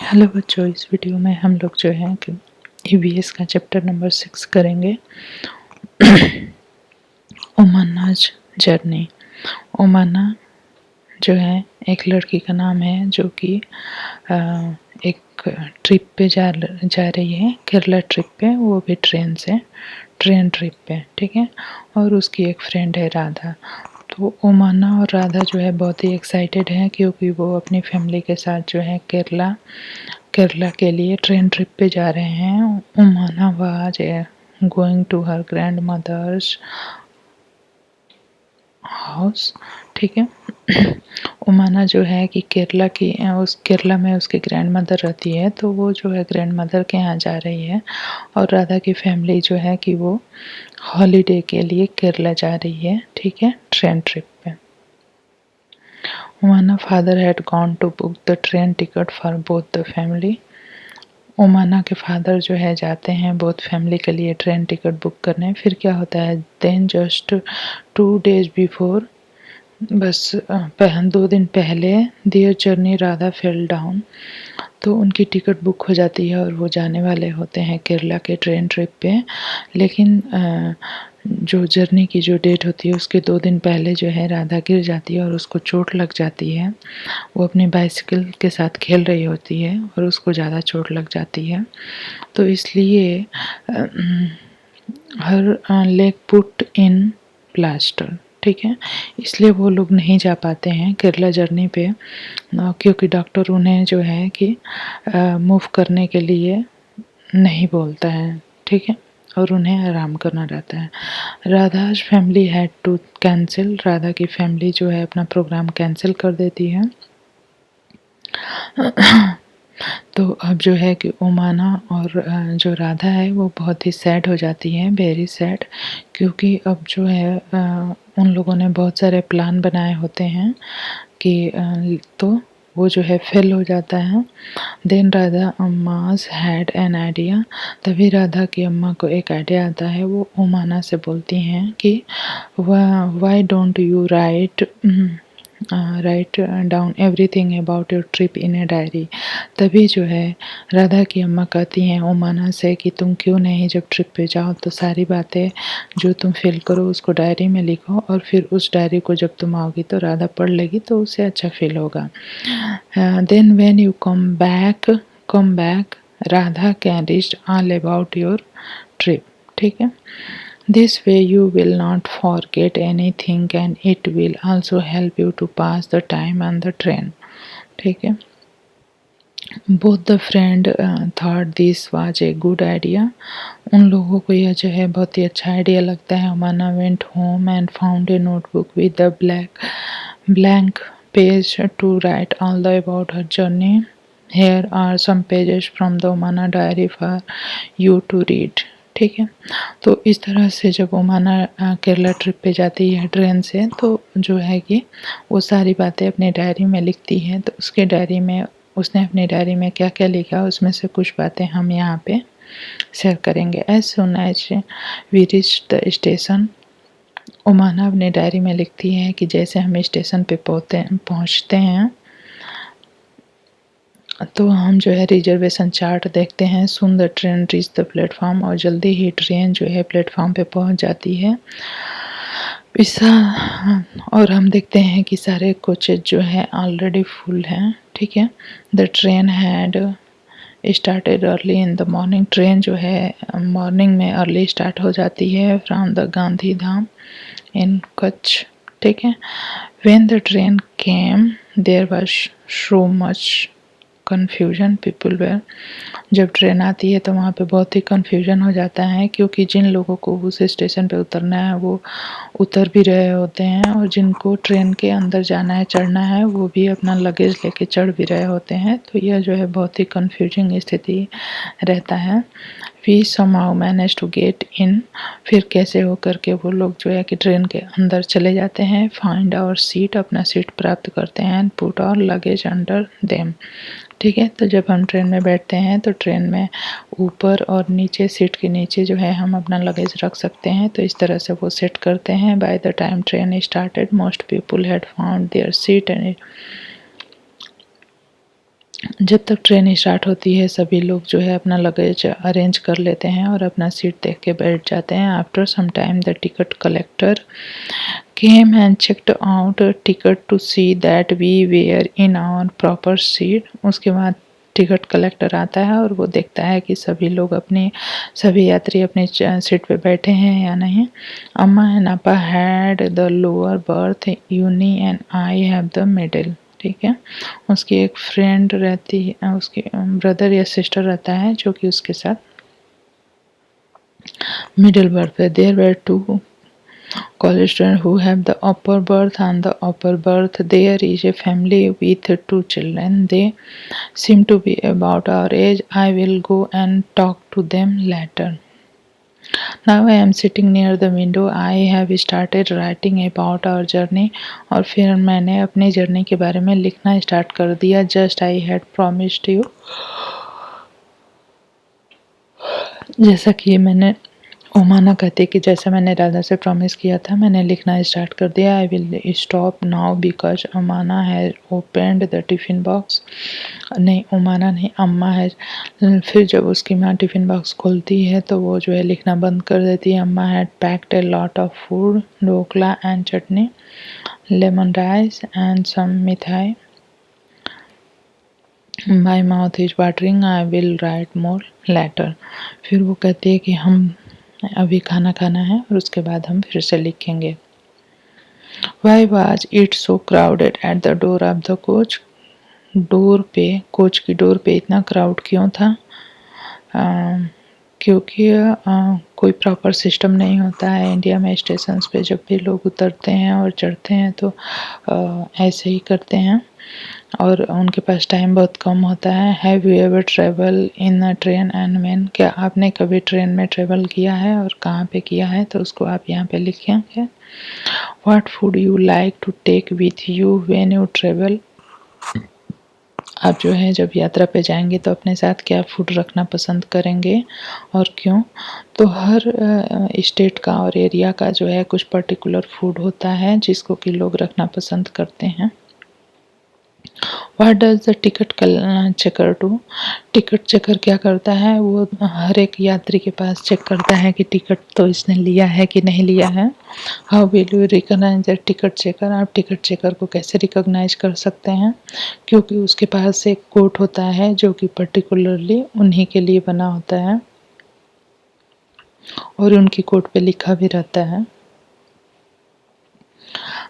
Hello बच्चों, इस video में हम लोग जो है कि ईवीएस का चैप्टर नंबर 6 करेंगे। ओमानाज जर्नी। ओमाना जो है एक लड़की का नाम है जो कि एक ट्रिप पे जा रही है, केरला ट्रिप पे, वो भी ट्रेन ट्रिप पे, ठीक है। और उसकी एक फ्रेंड है राधा। तो ओमाना और राधा जो है बहुत ही एक्साइटेड हैं क्योंकि वो अपनी फैमिली के साथ जो है केरला के लिए ट्रेन ट्रिप पे जा रहे हैं। Omana was going to her grand mother's house, ठीक है। ओमाना जो है कि केरला में उसकी ग्रैंड मदर रहती है, तो वो जो है ग्रैंड मदर के यहाँ जा रही है। और राधा की फैमिली जो है कि वो हॉलीडे के लिए केरला जा रही है, ठीक है, ट्रेन ट्रिप पे। Omana father had gone to book the train ticket for both the family. Omana के फादर जो है जाते हैं बोथ फैमिली के लिए ट्रेन टिकट बुक करने। फिर क्या होता है, देन जस्ट 2 days बिफोर, बस 2 दिन पहले, their journey Radha fell down, तो उनकी टिकट बुक हो जाती है और वो जाने वाले होते हैं केरला के ट्रेन ट्रिप पे। लेकिन जो जर्नी की जो डेट होती है उसके 2 दिन पहले जो है राधा गिर जाती है और उसको चोट लग जाती है। वो अपनी बाइसिकल के साथ खेल रही होती है और उसको ज़्यादा चोट लग जाती है, तो इसलिए हर लेग पुट इन प्लास्टर, ठीक है। इसलिए वो लोग नहीं जा पाते हैं केरला जर्नी पे, क्योंकि डॉक्टर उन्हें जो है कि मूव करने के लिए नहीं बोलता है, ठीक है, और उन्हें आराम करना रहता है। Radha's family had to cancel, Radha की फैमिली जो है अपना प्रोग्राम कैंसिल कर देती है। तो अब जो है कि ओमाना और जो राधा है वो बहुत ही सैड हो जाती है, वेरी सैड, क्योंकि अब जो है उन लोगों ने बहुत सारे प्लान बनाए होते हैं कि तो वो जो है फेल हो जाता है। Then Radha Amma's had an idea, तभी राधा की अम्मा को एक आइडिया आता है। वो ओमाना से बोलती हैं कि why don't you write down everything about your trip in a diary. तभी जो है राधा की अम्मा कहती हैं ओमाना से कि तुम क्यों नहीं जब ट्रिप पे जाओ तो सारी बातें जो तुम फील करो उसको डायरी में लिखो, और फिर उस डायरी को जब तुम आओगी तो राधा पढ़ लेगी तो उसे अच्छा फील होगा। Then when you come back Radha can reach all about your trip, ठीक है। This way you will not forget anything and it will also help you to pass the time on the train, ठीक है। Both the friend thought this was a good idea, उन लोगों को यह जो है बहुत ही अच्छा आइडिया लगता है। Amana went home and found a notebook with a blank page to write all the about her journey. Here are some pages from the Omana diary for you to read, ठीक है। तो इस तरह से जब ओमाना Kerala trip पे जाती है ट्रेन से, तो जो है कि वो सारी बातें अपने डायरी में लिखती है। तो उसने अपनी डायरी में क्या क्या लिखा, उसमें से कुछ बातें हम यहाँ पे शेयर करेंगे। As soon as we reach the station, Omana अपनी डायरी में लिखती है कि जैसे हम स्टेशन पे पहुँचते हैं तो हम जो है रिजर्वेशन चार्ट देखते हैं। Soon the train reach the platform, और जल्दी ही ट्रेन जो है प्लेटफॉर्म पे पहुंच जाती है। और हम देखते हैं कि सारे कोचेज जो है ऑलरेडी फुल हैं, ठीक है। The train had started early in the morning, train जो है मॉर्निंग में अर्ली स्टार्ट हो जाती है from the Gandhidham in Kutch, ठीक है। When the train came there was so much confusion people were, जब ट्रेन आती है तो वहाँ पे बहुत ही कन्फ्यूजन हो जाता है, क्योंकि जिन लोगों को उस स्टेशन पे उतरना है वो उतर भी रहे होते हैं, और जिनको ट्रेन के अंदर जाना है, चढ़ना है, वो भी अपना लगेज लेके चढ़ भी रहे होते हैं। तो यह जो है बहुत ही कन्फ्यूजिंग स्थिति रहता है। We somehow manage to get in, फिर कैसे हो करके वो लोग जो है कि ट्रेन के अंदर चले जाते हैं। फाइंड आवर सीट, अपना सीट प्राप्त करते हैं। And put our luggage under them, ठीक है। तो जब हम ट्रेन में बैठते हैं तो ट्रेन में ऊपर और नीचे, सीट के नीचे जो है हम अपना लगेज रख सकते हैं, तो इस तरह से वो सेट करते हैं। By the time train started most people had found there seat, and जब तक ट्रेन स्टार्ट होती है सभी लोग जो है अपना लगेज अरेंज कर लेते हैं और अपना सीट देख के बैठ जाते हैं। After some time the ticket collector came and checked out a ticket to see that we were in our proper seat। उसके बाद टिकट कलेक्टर आता है और वो देखता है कि सभी यात्री अपने सीट पे बैठे हैं या नहीं। Amma and Appa had the lower berth, Unni and I have the middle. ठीक है, उसकी एक फ्रेंड रहती है, उसके ब्रदर या सिस्टर रहता है जो कि उसके साथ मिडिल बर्थ पे। There were two college students who have the upper berth and the upper berth. There is a family with 2 children. They seem to be about our age. I will go and talk to them later. Now I am sitting near the window. I have started writing about our journey। और फिर मैंने अपनी journey के बारे में लिखना start कर दिया। Just I had promised you, जैसा कि मैंने ओमाना कहती कि जैसे मैंने राधा से प्रॉमिस किया था, मैंने लिखना स्टार्ट कर दिया। I will stop now because Omana has opened the tiffin box. नहीं, ओमाना नहीं, अम्मा है। फिर जब उसकी माँ टिफ़िन बॉक्स खोलती है तो वो जो है लिखना बंद कर देती है। Amma had packed a lot of food, dhokla and chutney, lemon rice and some mithai. My mouth is watering, I will write more later. फिर वो कहती है कि हम अभी खाना खाना है और उसके बाद हम फिर से लिखेंगे। Why was it so crowded at the door of the coach? Coach की डोर पे इतना क्राउड क्यों था? क्योंकि कोई प्रॉपर सिस्टम नहीं होता है इंडिया में। स्टेशंस पे जब भी लोग उतरते हैं और चढ़ते हैं तो ऐसे ही करते हैं और उनके पास टाइम बहुत कम होता है। Have you ever travel in a train and when? क्या आपने कभी ट्रेन में ट्रेवल किया है और कहाँ पे किया है? तो उसको आप यहाँ पे लिखेंगे। What food you like to take with you when you travel? आप जो है जब यात्रा पे जाएंगे तो अपने साथ क्या फूड रखना पसंद करेंगे और क्यों? तो हर स्टेट का और एरिया का जो है कुछ पर्टिकुलर फूड होता है जिसको कि लोग रखना पसंद करते हैं। What does the ticket checker do? Ticket checker क्या करता है? वो हर एक यात्री के पास चेक करता है कि टिकट तो इसने लिया है कि नहीं लिया है। How will you recognise the ticket checker? आप टिकट चेकर को कैसे रिकॉग्नाइज कर सकते हैं? क्योंकि उसके पास एक कोट होता है जो कि पर्टिकुलरली उन्हीं के लिए बना होता है और उनकी कोट पे लिखा भी रहता है।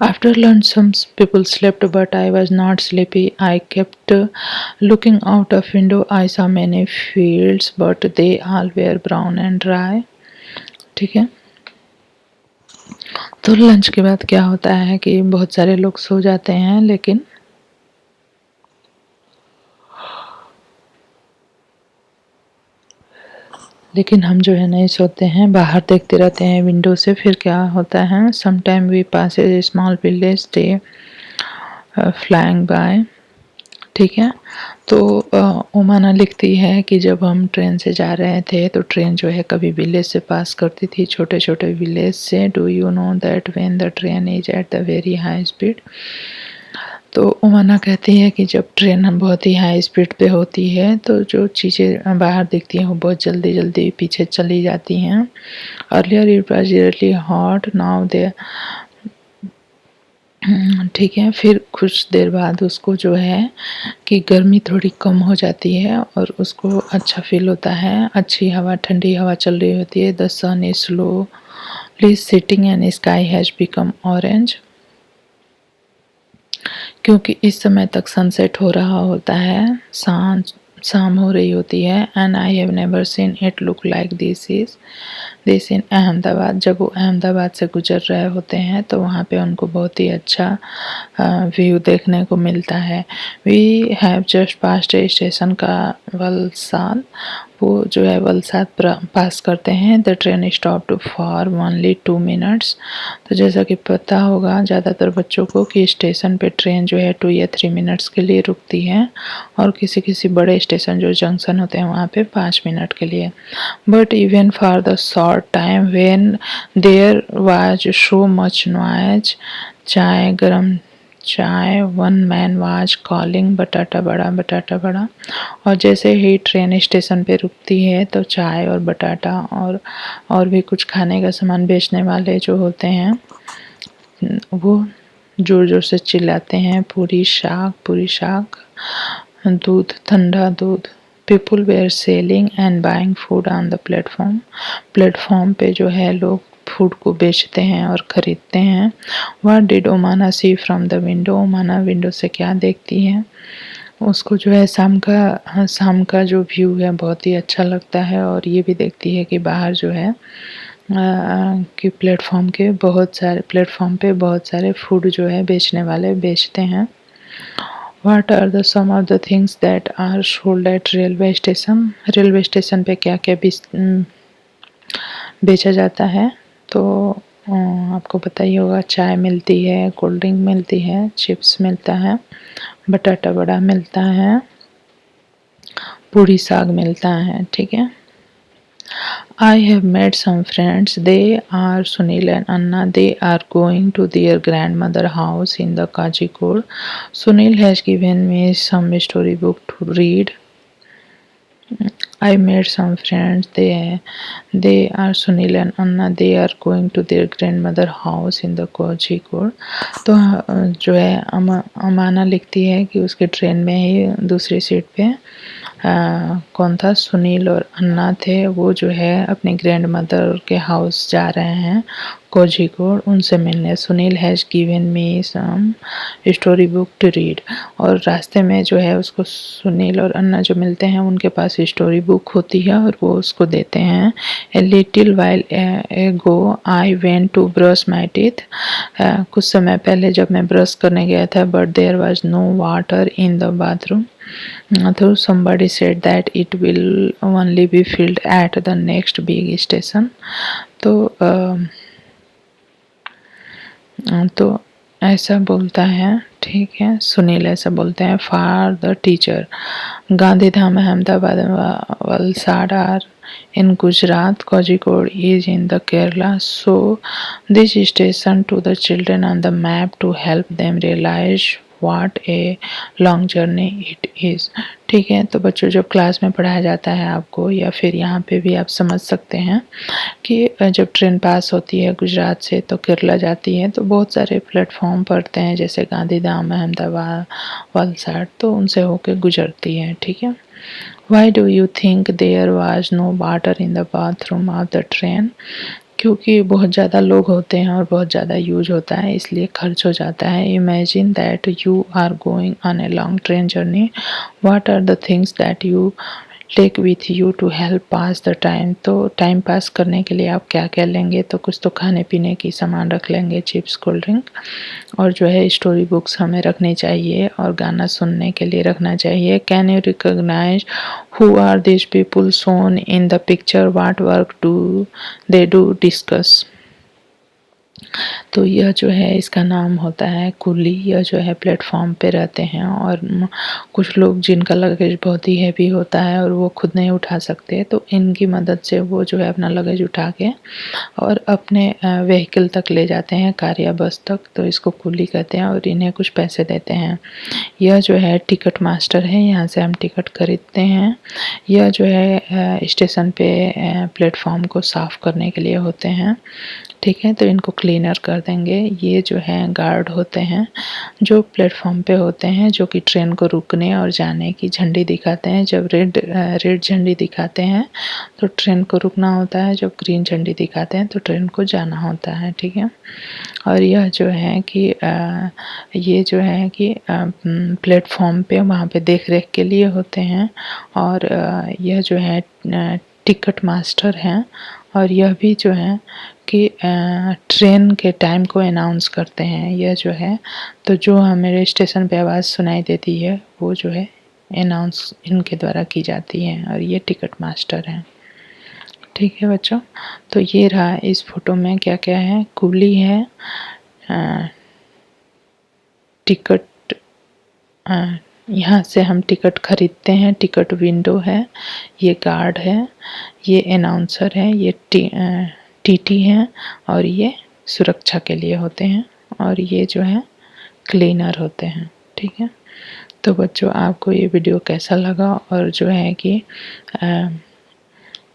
After lunch, some people slept, but I was not sleepy. I kept looking out of window. I saw many fields, but they all were brown and dry। ठीक है, तो लंच के बाद क्या होता है कि बहुत सारे लोग सो जाते हैं, लेकिन हम जो है नहीं सोते हैं, बाहर देखते रहते हैं विंडो से। फिर क्या होता है? Some time we pass a small village, they flying by. ठीक है, तो ओमाना लिखती है कि जब हम ट्रेन से जा रहे थे तो ट्रेन जो है कभी विलेज से पास करती थी, छोटे छोटे विलेज से। Do you know that when the train is at the very high speed? तो ओमाना कहती है कि जब ट्रेन हम बहुत ही हाई स्पीड पे होती है तो जो चीज़ें बाहर दिखती हैं वो बहुत जल्दी जल्दी पीछे चली जाती हैं। Earlier it was really hot, now they. ठीक है, फिर कुछ देर बाद उसको जो है कि गर्मी थोड़ी कम हो जाती है और उसको अच्छा फील होता है। अच्छी हवा, ठंडी हवा चल रही होती है। The sun is slowly sitting and sky has become orange. क्योंकि इस समय तक सनसेट हो रहा होता है, शाम हो रही होती है। And I have never seen it look like this in Ahmedabad. जब वो अहमदाबाद से गुजर रहे होते हैं तो वहाँ पे उनको बहुत ही अच्छा व्यू देखने को मिलता है। We have just passed a station का वलसाड। वो जो है वलसाड पास करते हैं। The train stopped for only 2 minutes. तो जैसा कि पता होगा ज़्यादातर बच्चों को कि स्टेशन पे ट्रेन जो है 2 या 3 मिनट्स के लिए रुकती है और किसी किसी बड़े स्टेशन जो जंक्शन होते हैं वहाँ पे 5 मिनट के लिए। But even for the short time when there was so much noise, chai, garam चाय, वन मैन वाज कॉलिंग, बटाटा बड़ा बटाटा बड़ा। और जैसे ही ट्रेन स्टेशन पे रुकती है तो चाय और बटाटा और भी कुछ खाने का सामान बेचने वाले जो होते हैं वो ज़ोर ज़ोर से चिल्लाते हैं, पूरी शाक, पूरी शाक, doodh, thanda doodh. People were selling and buying food on the platform. Platform पे जो है लोग फूड को बेचते हैं और ख़रीदते हैं। What did Omana see from the window. Omana window से क्या देखती है? उसको जो है शाम का जो व्यू है बहुत ही अच्छा लगता है, और ये भी देखती है कि बाहर जो है कि प्लेटफॉर्म पे बहुत सारे फूड जो है बेचने वाले बेचते हैं। What are the some of the things that are sold at railway station? Railway station पे क्या क्या बेचा जाता है? तो आपको पता ही होगा, चाय मिलती है, कोल्ड ड्रिंक मिलती है, चिप्स मिलता है, बटाटा बड़ा मिलता है, पूरी साग मिलता है। ठीक है। I have met some friends. They are Sunil and Anna. They are going to their grandmother house in the Kajikode. Sunil has given me some storybook to read. I met some friends. They are Sunil and Anna. They are going to their grandmother house in the Kajikode. तो जो है अमाना लिखती है कि उसके train में ही दूसरी seat पे कौन था, सुनील और अन्ना थे। वो जो है अपनी ग्रैंड मदर के हाउस जा रहे हैं कोझिकोड, उनसे मिलने। Sunil has given me some story book to read. और रास्ते में जो है उसको सुनील और अन्ना जो मिलते हैं उनके पास स्टोरी बुक होती है और वो उसको देते हैं। ए little while ago I went to brush my teeth. कुछ समय पहले जब मैं ब्रश करने गया था, but there was no water in the bathroom. तो somebody said that it will only be filled at the next big station. तो ऐसा बोलता है। ठीक है, सुनील ऐसा बोलते हैं। For the teacher, Gandhidham, Ahmedabad, Valsad are in Gujarat, Kozhikode is in the Kerala. So this station to the children on the map to help them realize what a long journey it is. ठीक है, तो बच्चों जब क्लास में पढ़ाया जाता है आपको, या फिर यहाँ पे भी आप समझ सकते हैं कि जब ट्रेन पास होती है गुजरात से तो केरला जाती है, तो बहुत सारे प्लेटफॉर्म पड़ते हैं जैसे गांधीधाम, अहमदाबाद, वलसाड, तो उनसे होके गुजरती है। ठीक है। Why do you think there was no water in the bathroom of the train? क्योंकि बहुत ज़्यादा लोग होते हैं और बहुत ज़्यादा यूज होता है, इसलिए खर्च हो जाता है। Imagine that you are going on a long train journey. What are the things that you take with you to help pass the time. तो टाइम पास करने के लिए आप क्या क्या लेंगे? तो कुछ तो खाने पीने की सामान रख लेंगे, चिप्स, कोल्ड ड्रिंक, और जो है स्टोरी बुक्स हमें रखनी चाहिए और गाना सुनने के लिए रखना चाहिए। Can you recognise who are this people shown in the picture? What work do they do? Discuss. तो यह जो है इसका नाम होता है कुली। यह जो है प्लेटफॉर्म पे रहते हैं, और कुछ लोग जिनका लगेज बहुत ही हैवी होता है और वो खुद नहीं उठा सकते, तो इनकी मदद से वो जो है अपना लगेज उठा के और अपने व्हीकल तक ले जाते हैं, कार या बस तक। तो इसको कुली कहते हैं और इन्हें कुछ पैसे देते हैं। यह जो है टिकट मास्टर है, यहाँ से हम टिकट खरीदते हैं। यह जो है स्टेशन पे प्लेटफॉर्म को साफ़ करने के लिए होते हैं। ठीक है, तो इनको क्लीनर कर देंगे। ये जो है गार्ड होते हैं जो प्लेटफॉर्म पे होते हैं, जो कि ट्रेन को रुकने और जाने की झंडी दिखाते हैं। जब रेड झंडी दिखाते हैं तो ट्रेन को रुकना होता है, जब ग्रीन झंडी दिखाते हैं तो ट्रेन को जाना होता है। ठीक है। और यह जो है कि प्लेटफॉर्म पे वहाँ पे देख रेख के लिए होते हैं। और यह जो है टिकट मास्टर हैं, और यह भी जो है कि ट्रेन के टाइम को अनाउंस करते हैं। यह जो है, तो जो हमें स्टेशन पे आवाज़ सुनाई देती है वो जो है अनाउंस इनके द्वारा की जाती है, और ये टिकट मास्टर हैं। ठीक है बच्चों, तो ये रहा इस फोटो में क्या क्या है। कुली है, टिकट, यहाँ से हम टिकट खरीदते हैं, टिकट विंडो है, ये गार्ड है, ये अनाउंसर है, ये टीटी हैं, और ये सुरक्षा के लिए होते हैं, और ये जो है क्लीनर होते हैं। ठीक है, तो बच्चों आपको ये वीडियो कैसा लगा, और जो है कि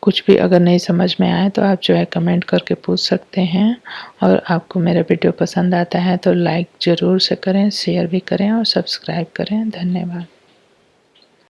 कुछ भी अगर नहीं समझ में आए तो आप जो है कमेंट करके पूछ सकते हैं। और आपको मेरा वीडियो पसंद आता है तो लाइक ज़रूर से करें, शेयर भी करें और सब्सक्राइब करें। धन्यवाद।